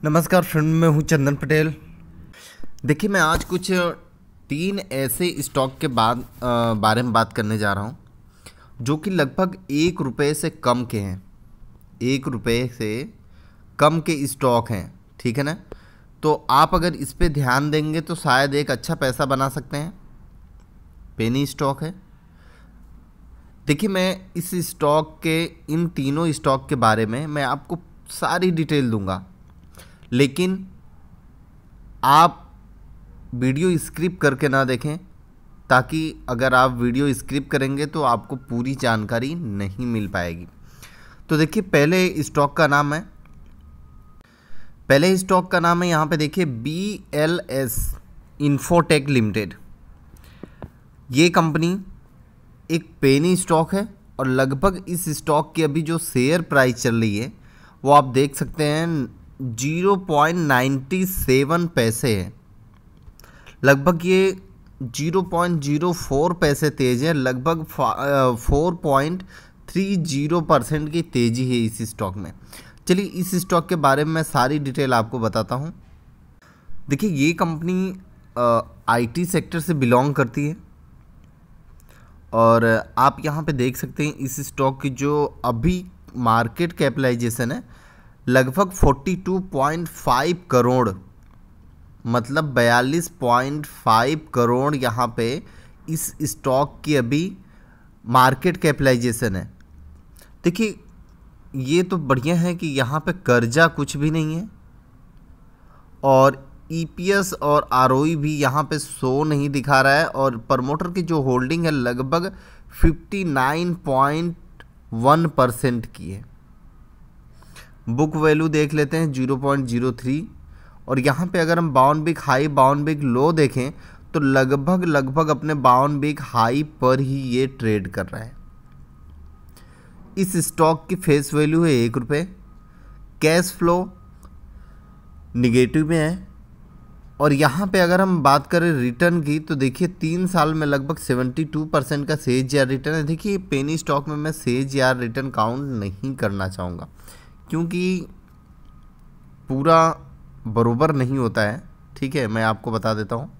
नमस्कार फ्रेंड, मैं हूं चंदन पटेल। देखिए, मैं आज कुछ 3 ऐसे स्टॉक के बारे में बात करने जा रहा हूं जो कि लगभग ₹1 से कम के हैं। ₹1 से कम के स्टॉक हैं, ठीक है ना। तो आप अगर इस पे ध्यान देंगे तो शायद एक अच्छा पैसा बना सकते हैं। पेनी स्टॉक है। देखिए, मैं इस स्टॉक के इन तीनों स्टॉक के बारे में मैं आपको सारी डिटेल दूंगा, लेकिन आप वीडियो स्किप करके ना देखें, ताकि अगर आप वीडियो स्किप करेंगे तो आपको पूरी जानकारी नहीं मिल पाएगी। तो देखिए, पहले स्टॉक का नाम है यहाँ पे देखिए BLS इन्फोटेक लिमिटेड। ये कंपनी एक पेनी स्टॉक है और लगभग इस स्टॉक की अभी जो शेयर प्राइस चल रही है वो आप देख सकते हैं 0.97 पैसे है। लगभग ये 0.04 पैसे तेज़ है। लगभग 4.30% की तेज़ी है इस स्टॉक में। चलिए, इस स्टॉक के बारे में मैं सारी डिटेल आपको बताता हूँ। देखिए, ये कंपनी IT सेक्टर से बिलोंग करती है और आप यहाँ पे देख सकते हैं इस स्टॉक की जो अभी मार्केट कैपिटलाइजेशन है लगभग 42.5 करोड़, मतलब 42.5 करोड़ यहाँ पे इस स्टॉक की अभी मार्केट कैपिटलाइजेशन है। देखिए, ये तो बढ़िया है कि यहाँ पे कर्जा कुछ भी नहीं है और EPS और ROE भी यहाँ पे शो नहीं दिखा रहा है और प्रमोटर की जो होल्डिंग है लगभग 59.1% की है। बुक वैल्यू देख लेते हैं 0.03 और यहाँ पे अगर हम bound big high bound big low देखें तो लगभग अपने बाउंड बिग हाई पर ही ये ट्रेड कर रहा है। इस स्टॉक की फेस वैल्यू है ₹1। कैश फ्लो निगेटिव में है और यहाँ पे अगर हम बात करें रिटर्न की तो देखिए 3 साल में लगभग 72% का CAGR रिटर्न है। देखिए, पेनी स्टॉक में मैं CAGR रिटर्न काउंट नहीं करना चाहूँगा क्योंकि पूरा बरोबर नहीं होता है। ठीक है, मैं आपको बता देता हूँ।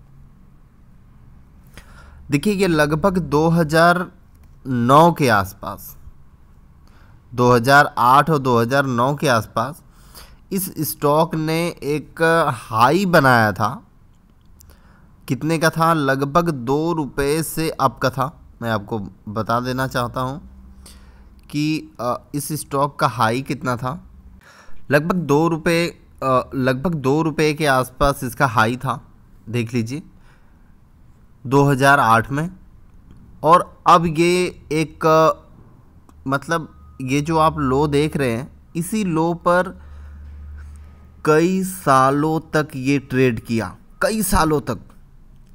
देखिए, ये लगभग 2009 के आसपास, 2008 और 2009 के आसपास इस स्टॉक ने एक हाई बनाया था। कितने का था? लगभग ₹2 से अप का था। मैं आपको बता देना चाहता हूँ कि इस स्टॉक का हाई कितना था। लगभग ₹2 के आसपास इसका हाई था, देख लीजिए 2008 में। और अब ये एक मतलब ये जो आप लो देख रहे हैं, इसी लो पर कई सालों तक ये ट्रेड किया, कई सालों तक।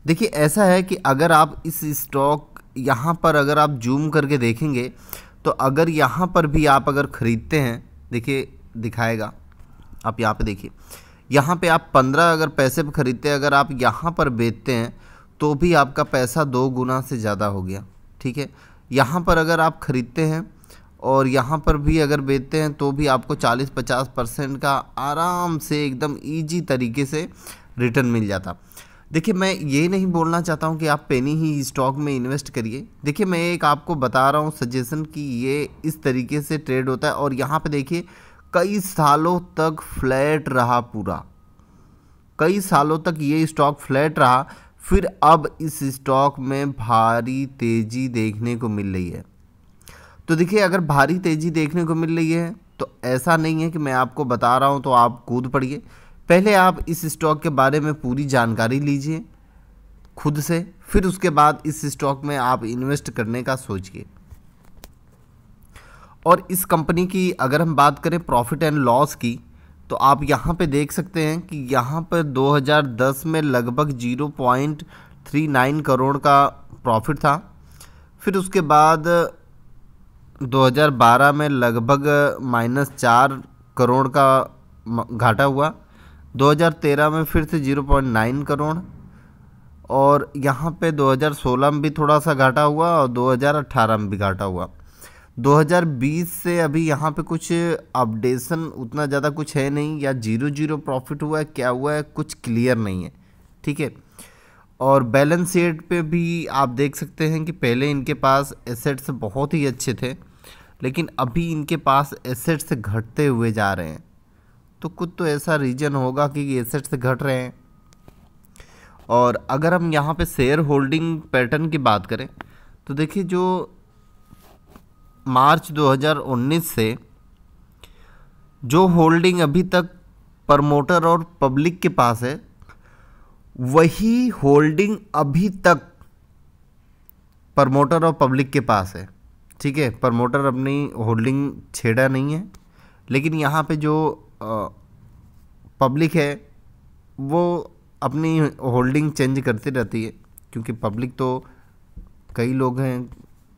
देखिए, ऐसा है कि अगर आप इस स्टॉक यहाँ पर अगर आप जूम करके देखेंगे तो अगर यहाँ पर भी आप अगर ख़रीदते हैं, देखिए दिखाएगा, आप यहाँ पे देखिए, यहाँ पे आप 15 अगर पैसे पर ख़रीदते हैं, अगर आप यहाँ पर बेचते हैं तो भी आपका पैसा 2 गुना से ज़्यादा हो गया। ठीक है, यहाँ पर अगर आप ख़रीदते हैं और यहाँ पर भी अगर बेचते हैं तो भी आपको 40-50% का आराम से एकदम ईजी तरीके से रिटर्न मिल जाता। देखिए, मैं ये नहीं बोलना चाहता हूँ कि आप पेनी ही स्टॉक में इन्वेस्ट करिए। देखिए, मैं एक आपको बता रहा हूँ सजेशन कि ये इस तरीके से ट्रेड होता है और यहाँ पे देखिए कई सालों तक फ्लैट रहा, पूरा कई सालों तक ये स्टॉक फ्लैट रहा। फिर अब इस स्टॉक में भारी तेज़ी देखने को मिल रही है। तो देखिए, अगर भारी तेज़ी देखने को मिल रही है तो ऐसा नहीं है कि मैं आपको बता रहा हूं तो आप कूद पड़िए। पहले आप इस स्टॉक के बारे में पूरी जानकारी लीजिए खुद से, फिर उसके बाद इस स्टॉक में आप इन्वेस्ट करने का सोचिए। और इस कंपनी की अगर हम बात करें प्रॉफिट एंड लॉस की तो आप यहाँ पे देख सकते हैं कि यहाँ पर 2010 में लगभग 0.39 करोड़ का प्रॉफिट था। फिर उसके बाद 2012 में लगभग -4 करोड़ का घाटा हुआ। 2013 में फिर से 0.9 करोड़ और यहाँ पे 2016 में भी थोड़ा सा घाटा हुआ और 2018 में भी घाटा हुआ। 2020 से अभी यहाँ पे कुछ अपडेशन उतना ज़्यादा कुछ है नहीं, या 0 प्रॉफिट हुआ है, क्या हुआ है कुछ क्लियर नहीं है, ठीक है। और बैलेंस शीट पे भी आप देख सकते हैं कि पहले इनके पास एसेट्स बहुत ही अच्छे थे, लेकिन अभी इनके पास एसेट्स घटते हुए जा रहे हैं। तो कुछ तो ऐसा रीज़न होगा कि एसेट्स घट रहे हैं। और अगर हम यहाँ पे शेयर होल्डिंग पैटर्न की बात करें तो देखिए, जो मार्च 2019 से जो होल्डिंग अभी तक प्रमोटर और पब्लिक के पास है, वही होल्डिंग अभी तक प्रमोटर और पब्लिक के पास है, ठीक है। प्रमोटर अपनी होल्डिंग छेड़ा नहीं है, लेकिन यहाँ पे जो पब्लिक है वो अपनी होल्डिंग चेंज करती रहती है, क्योंकि पब्लिक तो कई लोग हैं,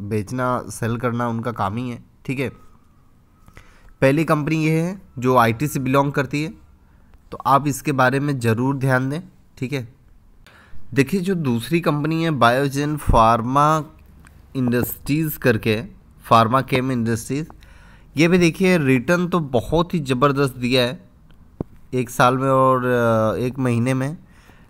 बेचना सेल करना उनका काम ही है, ठीक है। पहली कंपनी ये है जो आईटी से बिलोंग करती है, तो आप इसके बारे में ज़रूर ध्यान दें, ठीक है। देखिए, जो दूसरी कंपनी है बायोजेन फार्मा इंडस्ट्रीज़ करके, फार्मा केम इंडस्ट्रीज़, ये भी देखिए रिटर्न तो बहुत ही ज़बरदस्त दिया है 1 साल में और 1 महीने में,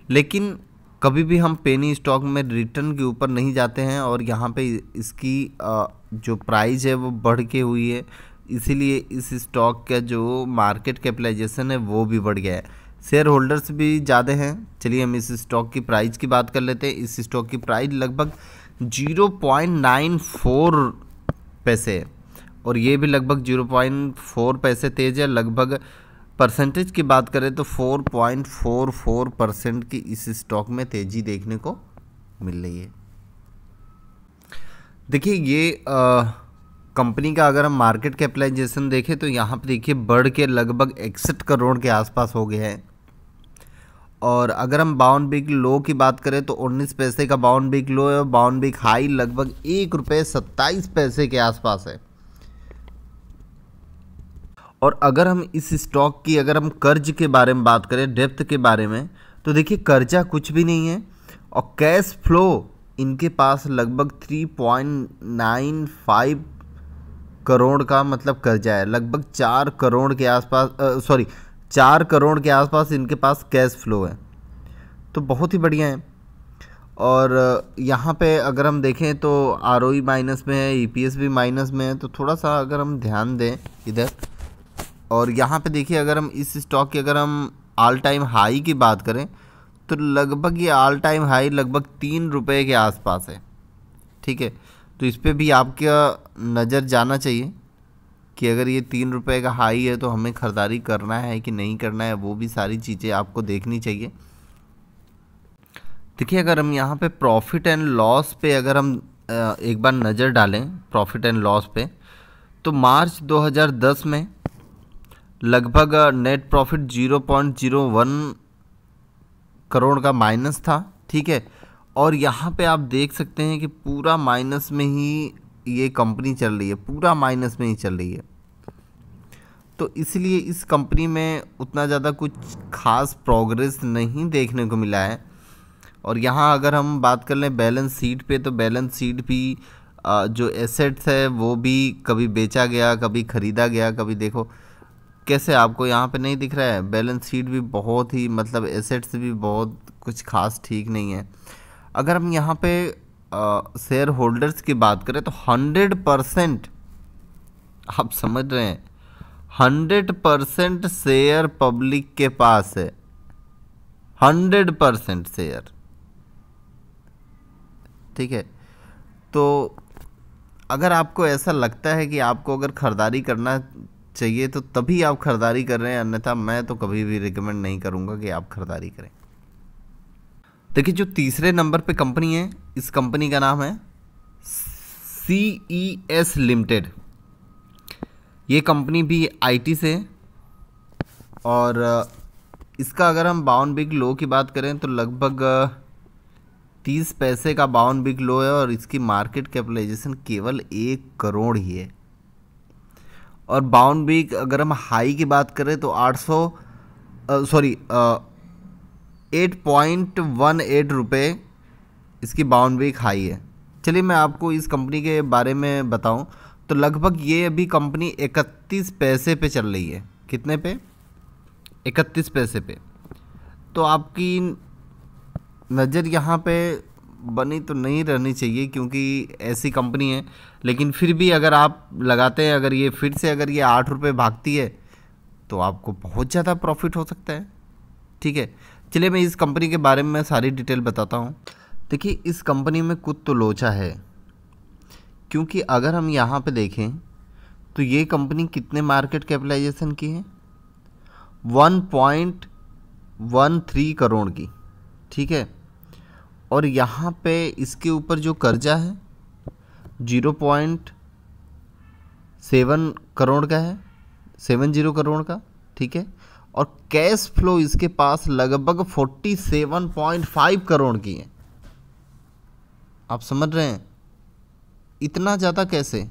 लेकिन कभी भी हम पेनी स्टॉक में रिटर्न के ऊपर नहीं जाते हैं। और यहाँ पे इसकी जो प्राइस है वो बढ़ के हुई है, इसीलिए इस स्टॉक का जो मार्केट कैपिटलाइजेशन है वो भी बढ़ गया है। शेयर होल्डर्स भी ज़्यादा हैं। चलिए हम इस स्टॉक की प्राइस की बात कर लेते हैं। इस स्टॉक की प्राइस लगभग 0.94 पैसे है, और ये भी लगभग 0.4 पैसे तेज़ है। लगभग परसेंटेज की बात करें तो 4.44% की इस स्टॉक में तेज़ी देखने को मिल रही है। देखिए, ये कंपनी का अगर हम मार्केट कैपिटलाइजेशन देखें तो यहाँ पे देखिए बढ़ के लगभग 61 करोड़ के आसपास हो गया है। और अगर हम बाउंड बिग लो की बात करें तो 19 पैसे का बाउंड बिग लो है, और बाउंड बिग हाई लगभग ₹1.27 के आसपास है। और अगर हम इस स्टॉक की अगर हम कर्ज के बारे में बात करें, डेप्थ के बारे में, तो देखिए कर्जा कुछ भी नहीं है, और कैश फ्लो इनके पास लगभग 3.95 करोड़ का मतलब कर्जा है। लगभग 4 करोड़ के आसपास 4 करोड़ के आसपास इनके पास कैश फ्लो है, तो बहुत ही बढ़िया है। और यहाँ पे अगर हम देखें तो ROE माइनस में है, EPS भी माइनस में है, तो थोड़ा सा अगर हम ध्यान दें इधर। और यहाँ पे देखिए, अगर हम इस स्टॉक की अगर हम ऑल टाइम हाई की बात करें तो लगभग ये ऑल टाइम हाई लगभग ₹3 के आसपास है, ठीक है। तो इस पर भी आपका नज़र जाना चाहिए कि अगर ये ₹3 का हाई है तो हमें ख़रीदारी करना है कि नहीं करना है, वो भी सारी चीज़ें आपको देखनी चाहिए। देखिए, अगर हम यहाँ पे प्रॉफिट एंड लॉस पे अगर हम एक बार नज़र डालें प्रॉफिट एंड लॉस पे, तो मार्च 2010 में लगभग नेट प्रॉफिट 0.01 करोड़ का माइनस था, ठीक है। और यहाँ पे आप देख सकते हैं कि पूरा माइनस में ही ये कंपनी चल रही है, पूरा माइनस में ही चल रही है। तो इसलिए इस कंपनी में उतना ज़्यादा कुछ खास प्रोग्रेस नहीं देखने को मिला है। और यहाँ अगर हम बात कर लें बैलेंस शीट पे, तो बैलेंस शीट भी जो एसेट्स है वो भी कभी बेचा गया, कभी ख़रीदा गया, कभी देखो कैसे आपको यहाँ पे नहीं दिख रहा है। बैलेंस शीट भी बहुत ही मतलब एसेट्स भी बहुत कुछ खास ठीक नहीं है। अगर हम यहाँ पे शेयर होल्डर्स की बात करें तो 100%, आप समझ रहे हैं, 100% शेयर पब्लिक के पास है, 100% शेयर, ठीक है। तो अगर आपको ऐसा लगता है कि आपको अगर ख़रीदारी करना चाहिए तो तभी आप ख़रीदारी कर रहे हैं, अन्यथा मैं तो कभी भी रिकमेंड नहीं करूंगा कि आप ख़रीदारी करें। देखिए, जो तीसरे नंबर पे कंपनी है, इस कंपनी का नाम है CES लिमिटेड। ये कंपनी भी आईटी से, और इसका अगर हम बाउंड बिग लो की बात करें तो लगभग 30 पैसे का बाउंड बिग लो है, और इसकी मार्केट कैपिटलाइजेशन केवल 1 करोड़ ही है। और बाउंड बिग अगर हम हाई की बात करें तो 8.18 रुपये इसकी बाउंड बिग हाई है। चलिए मैं आपको इस कंपनी के बारे में बताऊं तो लगभग ये अभी कंपनी 31 पैसे पे चल रही है। कितने पे? 31 पैसे पे। तो आपकी नज़र यहाँ पे बनी तो नहीं रहनी चाहिए क्योंकि ऐसी कंपनी है, लेकिन फिर भी अगर आप लगाते हैं, अगर ये फिर से अगर ये 8 रुपये भागती है तो आपको बहुत ज़्यादा प्रॉफिट हो सकता है। ठीक है, चलिए मैं इस कंपनी के बारे में सारी डिटेल बताता हूँ। देखिए, इस कंपनी में कुछ तो लोचा है, क्योंकि अगर हम यहाँ पे देखें तो ये कंपनी कितने मार्केट कैपिटलाइजेशन की है? 1.13 करोड़ की। ठीक है, और यहाँ पे इसके ऊपर जो कर्जा है 0.7 करोड़ का है, 70 करोड़ का। ठीक है, और कैश फ्लो इसके पास लगभग 47.5 करोड़ की है। आप समझ रहे हैं इतना ज़्यादा कैसे?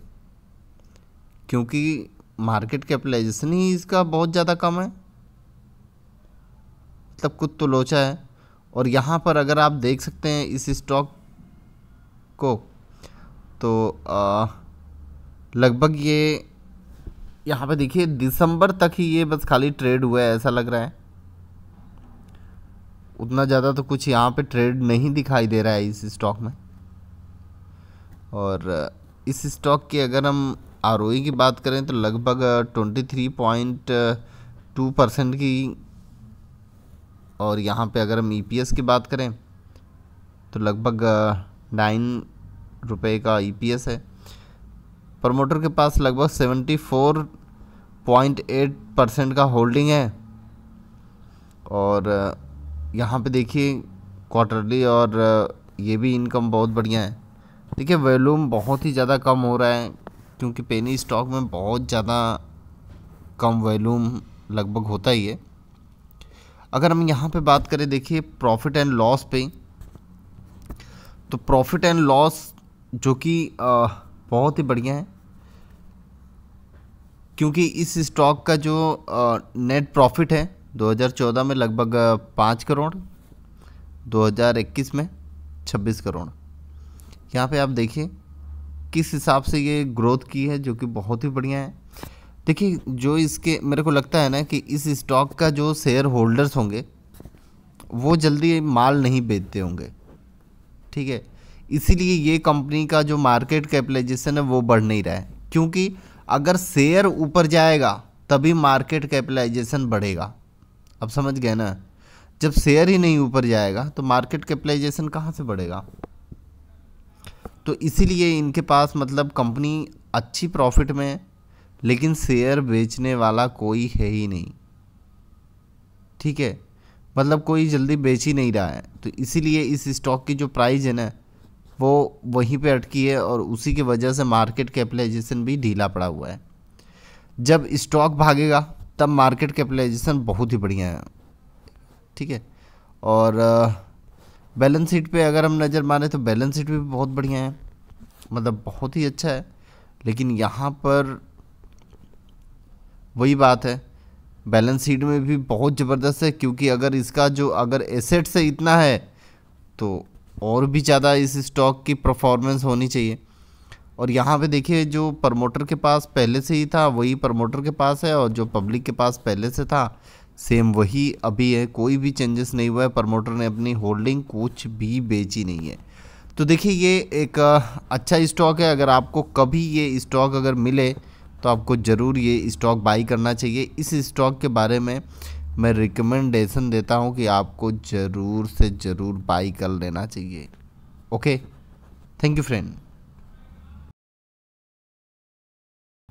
क्योंकि मार्केट कैपिटलाइजेशन ही इसका बहुत ज़्यादा कम है, मतलब कुछ तो लोचा है। और यहाँ पर अगर आप देख सकते हैं इस स्टॉक को, तो लगभग ये यहाँ पे देखिए दिसंबर तक ही ये बस खाली ट्रेड हुआ है, ऐसा लग रहा है। उतना ज़्यादा तो कुछ यहाँ पे ट्रेड नहीं दिखाई दे रहा है इस स्टॉक में। और इस स्टॉक की अगर हम आरओई की बात करें तो लगभग 23.2% की, और यहाँ पे अगर हम ईपीएस की बात करें तो लगभग 9 रुपये का ईपीएस है। प्रमोटर के पास लगभग 74.8% का होल्डिंग है। और यहाँ पे देखिए क्वार्टरली और ये भी इनकम बहुत बढ़िया है। देखिए वॉल्यूम बहुत ही ज़्यादा कम हो रहा है क्योंकि पेनी स्टॉक में बहुत ज़्यादा कम वॉल्यूम लगभग होता ही है। अगर हम यहाँ पे बात करें देखिए प्रॉफिट एंड लॉस पे, तो प्रॉफिट एंड लॉस जो कि बहुत ही बढ़िया है, क्योंकि इस स्टॉक का जो नेट प्रॉफिट है 2014 में लगभग 5 करोड़, 2021 में 26 करोड़। यहाँ पे आप देखिए किस हिसाब से ये ग्रोथ की है, जो कि बहुत ही बढ़िया है। देखिए जो इसके मेरे को लगता है ना कि इस स्टॉक का जो शेयर होल्डर्स होंगे वो जल्दी माल नहीं बेचते होंगे। ठीक है, इसीलिए ये कंपनी का जो मार्केट कैपिटलाइजेशन है वो बढ़ नहीं रहा है, क्योंकि अगर शेयर ऊपर जाएगा तभी मार्केट कैपिटलाइजेशन बढ़ेगा। अब समझ गए ना, जब शेयर ही नहीं ऊपर जाएगा तो मार्केट कैपिटलाइजेशन कहाँ से बढ़ेगा। तो इसीलिए इनके पास मतलब कंपनी अच्छी प्रॉफिट में है, लेकिन शेयर बेचने वाला कोई है ही नहीं। ठीक है, मतलब कोई जल्दी बेच ही नहीं रहा है, तो इसीलिए इस स्टॉक की जो प्राइस है ना वो वहीं पे अटकी है, और उसी की वजह से मार्केट कैपिटलाइजेशन भी ढीला पड़ा हुआ है। जब स्टॉक भागेगा तब मार्केट कैपिटलाइजेशन बहुत ही बढ़िया है। ठीक है, और बैलेंस शीट पे अगर हम नज़र मारें तो बैलेंस शीट भी बहुत बढ़िया है, मतलब बहुत ही अच्छा है। लेकिन यहाँ पर वही बात है, बैलेंस शीट में भी बहुत ज़बरदस्त है, क्योंकि अगर इसका जो अगर एसेट से इतना है तो और भी ज़्यादा इस स्टॉक की परफॉर्मेंस होनी चाहिए। और यहाँ पे देखिए जो प्रमोटर के पास पहले से ही था वही प्रमोटर के पास है, और जो पब्लिक के पास पहले से था सेम वही अभी है, कोई भी चेंजेस नहीं हुआ है। प्रमोटर ने अपनी होल्डिंग कुछ भी बेची नहीं है। तो देखिए ये एक अच्छा स्टॉक है। अगर आपको कभी ये स्टॉक अगर मिले तो आपको ज़रूर ये स्टॉक बाई करना चाहिए। इस स्टॉक के बारे में मैं रिकमेंडेशन देता हूँ कि आपको ज़रूर से ज़रूर बाई कर लेना चाहिए। Okay, thank you friend.